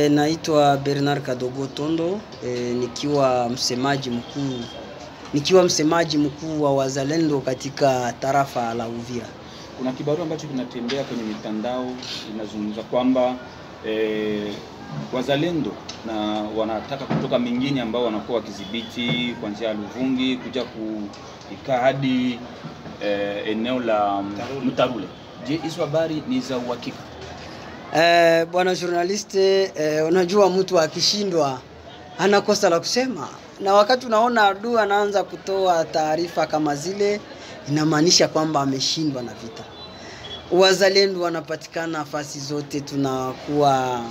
Naitwa Bernard Kadogo Tondo, nikiwa msemaji mkuu wa wazalendo katika tarafa la Uvira. Kuna kibarua ambacho kinatembea kwenye mitandao inazungumza kwamba wazalendo na wanataka kutoka mingine ambao wanakuwa wakidhibiti kuanzia Luvungi kuja kuikaa hadi eneo la Mtarule. Je, hizo habari ni za uhakika? Bwana journaliste, unajua mtu akishindwa hana kosa la kusema, na wakati unaona adui anaanza kutoa taarifa kama zile, inamaanisha kwamba ameshindwa na vita. Wazalendo wanapatikana nafasi zote, tunakuwa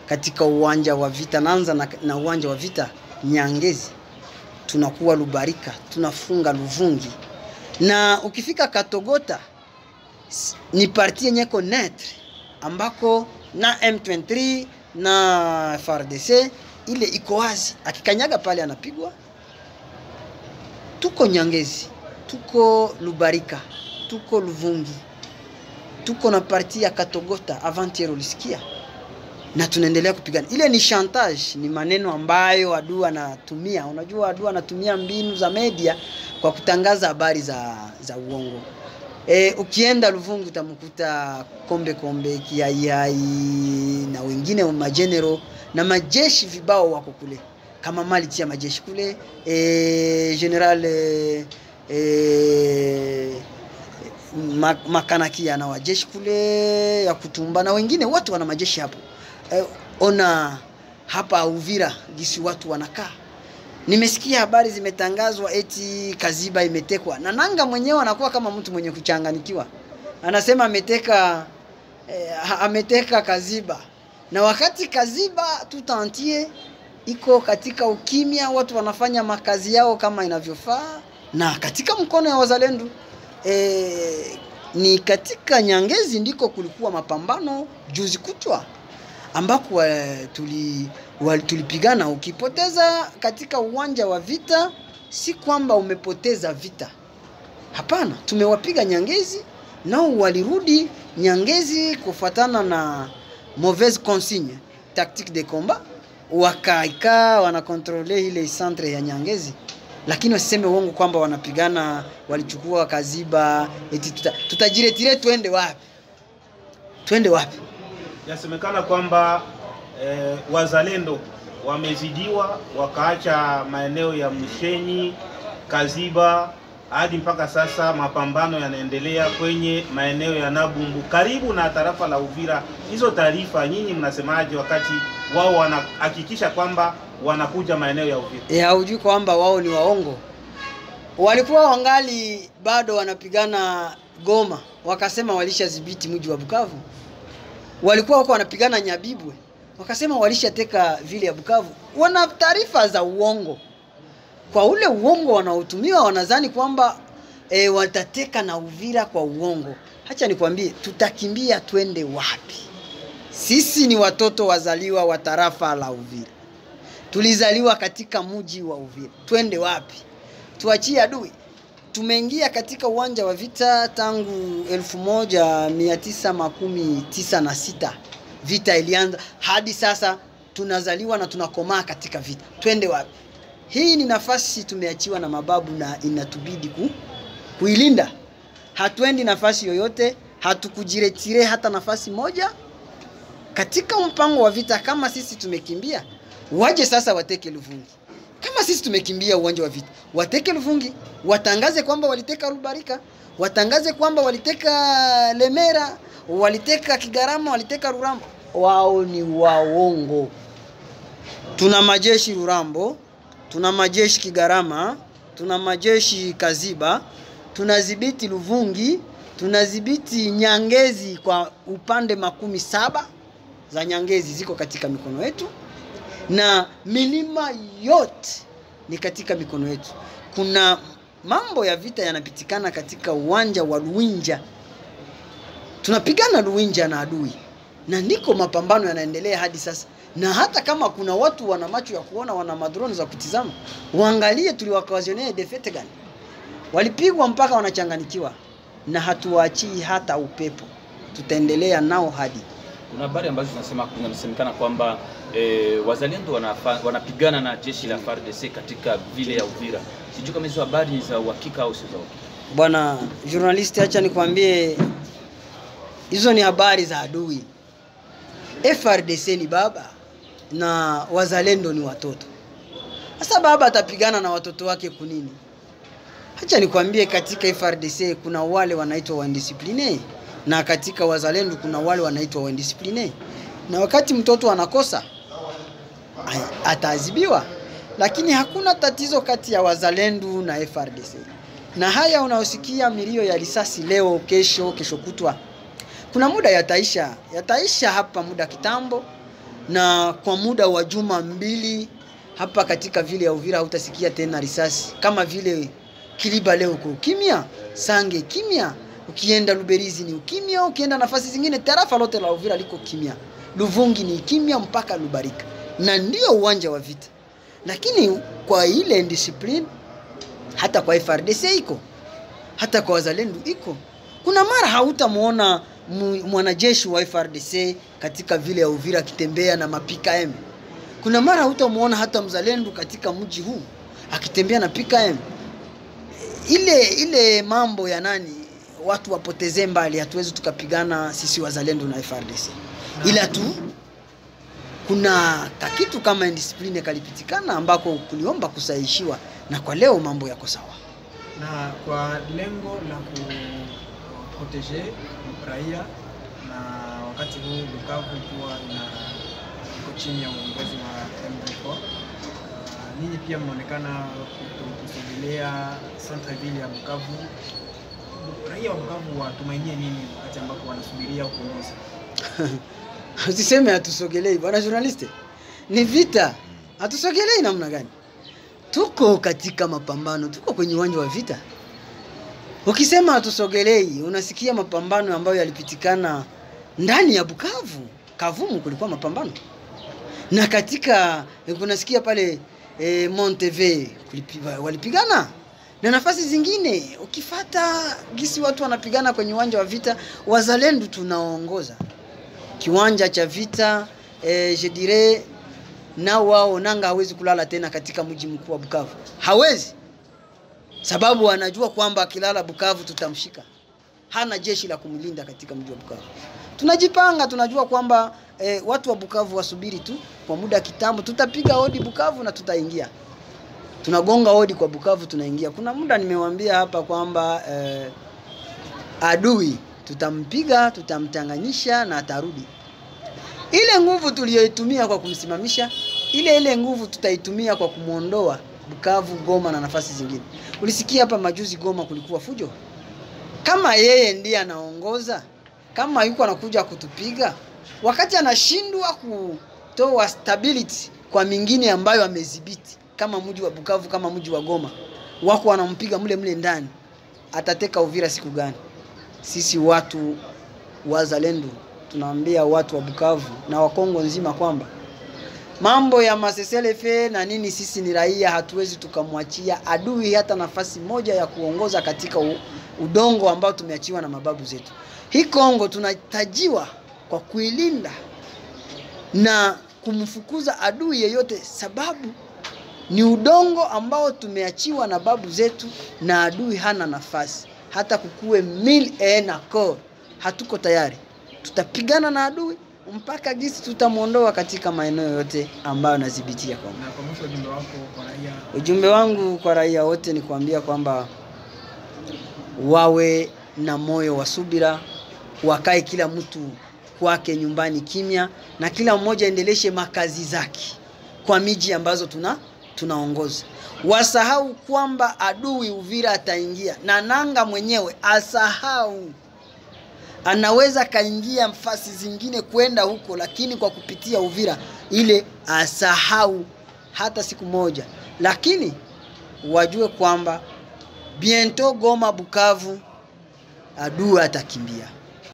katika uwanja wa vita. Naanza na uwanja wa vita Nyangezi, tunakuwa Lubarika, tunafunga Luvungi, na ukifika Katogota ni parti yenye netre ambako na M23 na FARDC ile iko wazi, akikanyaga pale anapigwa. Tuko Nyangezi, tuko Lubarika, tuko Luvungi, tuko na parti ya Katogota avant-hier ulisikia, na tunaendelea kupigana. Ile ni chantage, ni maneno ambayo adui anatumia. Unajua adui anatumia mbinu za media kwa kutangaza habari za uongo. Ukienda Luvungi utamkuta Kombe Kiai na wengine wa majenero na majeshi vibao wako kule, kama Maliti ya majeshi kule, General Makanakia na wajeshi kule ya Kutumba na wengine watu wana majeshi hapo. Ona hapa Uvira gisi watu wanakaa. Nimesikia habari zimetangazwa eti Kaziba imetekwa. Na Nanga mwenyewe anakuwa kama mtu mwenye kuchanganikiwa. Anasema ameteka Kaziba. Na wakati Kaziba tutantie iko katika ukimya, watu wanafanya makazi yao kama inavyofaa, na katika mkono ya wazalendo. Ni katika Nyangezi ndiko kulikuwa mapambano juzi kutwa, ambako tulipigana. Ukipoteza katika uwanja wa vita, si kwamba umepoteza vita. Hapana, tumewapiga Nyangezi, nao walirudi Nyangezi kufuatana na mauvaise consigne, tactique de combat. Wakaika wanakontrole ile centre ya Nyangezi, lakini wasiseme uongo kwamba wanapigana, walichukua Kaziba, eti tutajiretire twende wapi? Twende wapi? Yasemekana kwamba wazalendo wamezidiwa, wakaacha maeneo ya Mshenyi, Kaziba, hadi mpaka sasa mapambano yanaendelea kwenye maeneo ya Nabumbu karibu na tarafa la Uvira. Hizo taarifa nyinyi mnasemaje wakati wao wanahakikisha kwamba wanakuja maeneo ya Uvira? Hujui kwamba wao ni waongo? Walikuwa wangali bado wanapigana Goma, wakasema walishadhibiti mji wa Bukavu. Walikuwa wako wanapigana Nyabibwe, wakasema walishateka vile ya Bukavu. Wana taarifa za uongo. Kwa ule uongo wanaotumiwa, wanadhani kwamba watateka na Uvira kwa uongo. Acha nikwambie, tutakimbia twende wapi? Sisi ni watoto wazaliwa wa tarafa la Uvira. Tulizaliwa katika mji wa Uvira. Twende wapi? Tuachie adui. Tumeingia katika uwanja wa vita tangu 1996. Vita ilianza hadi sasa tunazaliwa na tunakomaa katika vita. Twende wapi? Hii ni nafasi tumeachiwa na mababu na inatubidi kuilinda. Hatuendi nafasi yoyote, hatukujiretire hata nafasi moja katika mpango wa vita. Kama sisi tumekimbia, waje sasa wateke Luvungi. Kama sisi tumekimbia uwanja wa vita, wateke Luvungi, watangaze kwamba waliteka Lubarika, watangaze kwamba waliteka Lemera, waliteka Kigarama, waliteka Rurambo. Wao ni waongo. Tuna majeshi Rurambo, tuna majeshi Kigarama, tuna majeshi Kaziba, tunadhibiti Luvungi, tunadhibiti Nyangezi kwa upande 17 za Nyangezi ziko katika mikono yetu, na milima yote ni katika mikono yetu. Kuna mambo ya vita yanapitikana katika uwanja wa Luinja. Tunapigana Luinja na adui, na ndiko mapambano yanaendelea hadi sasa. Na hata kama kuna watu wana macho ya kuona, wana madrone za kutizama, waangalie tuliwakazionea defete gani. Walipigwa mpaka wanachanganikiwa, na hatuachii hata upepo. Tutaendelea nao hadi. Kuna habari ambazo zinasemekana kwamba wazalendo wanapigana na jeshi la FARDC katika vile ya Uvira. Sijui kama hizo habari ni za uhakika au si za uhakika. Bwana journalist, acha nikwambie hizo ni habari za adui. FARDC ni baba na wazalendo ni watoto. Sasa baba atapigana na watoto wake kunini? Acha nikwambie, katika FARDC kuna wale wanaitwa wandiscipline na katika wazalendo kuna wale wanaitwa wandiscipline. Na wakati mtoto anakosa ataadhibiwa, lakini hakuna tatizo kati ya wazalendo na FARDC. Na haya unaosikia milio ya risasi leo, kesho kutwa, kuna muda yataisha hapa muda kitambo, na kwa muda wa juma mbili hapa katika vile ya Uvira hutasikia tena risasi. Kama vile Kiliba leo kwa kimya, Sange kimya, ukienda Luberizi ni ukimya, ukienda nafasi zingine tarafa lote la Uvira liko kimya. Luvungi ni kimya mpaka Lubarika. Na ndio uwanja wa vita. Lakini kwa ile discipline hata kwa FARDC iko, hata kwa wazalendo iko. Kuna mara hautamuona mwanajeshi wa FARDC katika vile ya Uvira kitembea na mapika M. Kuna mara hautamuona hata mzalendo katika mji huu akitembea na pika M. Ile mambo ya nani watu wapoteze mbali, hatuwezi tukapigana sisi wazalendo na FARDC. Ila tu kuna kitu kama indiscipline kalipitikana ambako kuliomba kusahishiwa, na kwa leo mambo yako sawa. Na kwa lengo la kuproteger raia, na wakati huu Bukavu ikiwa iko chini ya uongozi wa M23, ninyi pia mnaonekana kusogelea centre-ville ya Bukavu. Raia wa Bukavu watumainie nini wakati ambapo wanasubiria uongozi? Usiseme hatusogelei bwana journalist. Ni vita. Hatusogelei namna gani? Tuko katika mapambano, tuko kwenye uwanja wa vita. Ukisema hatusogelei, unasikia mapambano ambayo yalipitikana ndani ya Bukavu. Kavumu kulikuwa mapambano. Na katika unasikia pale Monteve walipigana. Na nafasi zingine ukifata gisi watu wanapigana kwenye uwanja wa vita, wazalendo tunaongoza kiwanja cha vita. Je dirais na wao nanga hawezi kulala tena katika mji mkuu wa Bukavu. Hawezi. Sababu anajua kwamba akilala Bukavu tutamshika. Hana jeshi la kumlinda katika mji wa Bukavu. Tunajipanga, tunajua kwamba watu wa Bukavu wasubiri tu, kwa muda kitambo tutapiga hodi Bukavu na tutaingia. Tunagonga hodi kwa Bukavu, tunaingia. Kuna muda nimewaambia hapa kwamba adui tutampiga, tutamtanganyisha na atarudi. Ile nguvu tuliyoitumia kwa kumsimamisha, ile nguvu tutaitumia kwa kumuondoa Bukavu, Goma na nafasi zingine. Ulisikia hapa majuzi Goma kulikuwa fujo. Kama yeye ndiye anaongoza, kama yuko anakuja kutupiga, wakati anashindwa kutoa stability kwa mingine ambayo amedhibiti, kama mji wa Bukavu, kama mji wa Goma, wako wanampiga mle ndani, atateka Uvira siku gani? Sisi watu wazalendo tunaambia watu wa Bukavu na wa Kongo nzima kwamba mambo ya maseselefe na nini, sisi ni raia, hatuwezi tukamwachia adui hata nafasi moja ya kuongoza katika udongo ambao tumeachiwa na mababu zetu. Hii Kongo tunahitajiwa kwa kuilinda na kumfukuza adui yeyote, sababu ni udongo ambao tumeachiwa na babu zetu, na adui hana nafasi. Hata kukue mil na kor, hatuko tayari. Tutapigana na adui mpaka gisi tutamuondoa katika maeneo yote ambayo nadhibitia kwa. Na kwa mwisho ujumbe wako kwa raia? Ujumbe wangu kwa raia wote ni kuambia kwamba wawe na moyo wa subira, wakae kila mtu kwake nyumbani kimya, na kila mmoja endeleshe makazi zake kwa miji ambazo tunaongoza. Wasahau kwamba adui Uvira ataingia, na nanga mwenyewe asahau. Anaweza kaingia nafasi zingine kwenda huko, lakini kwa kupitia Uvira ile asahau hata siku moja. Lakini wajue kwamba bientôt Goma, Bukavu adui atakimbia.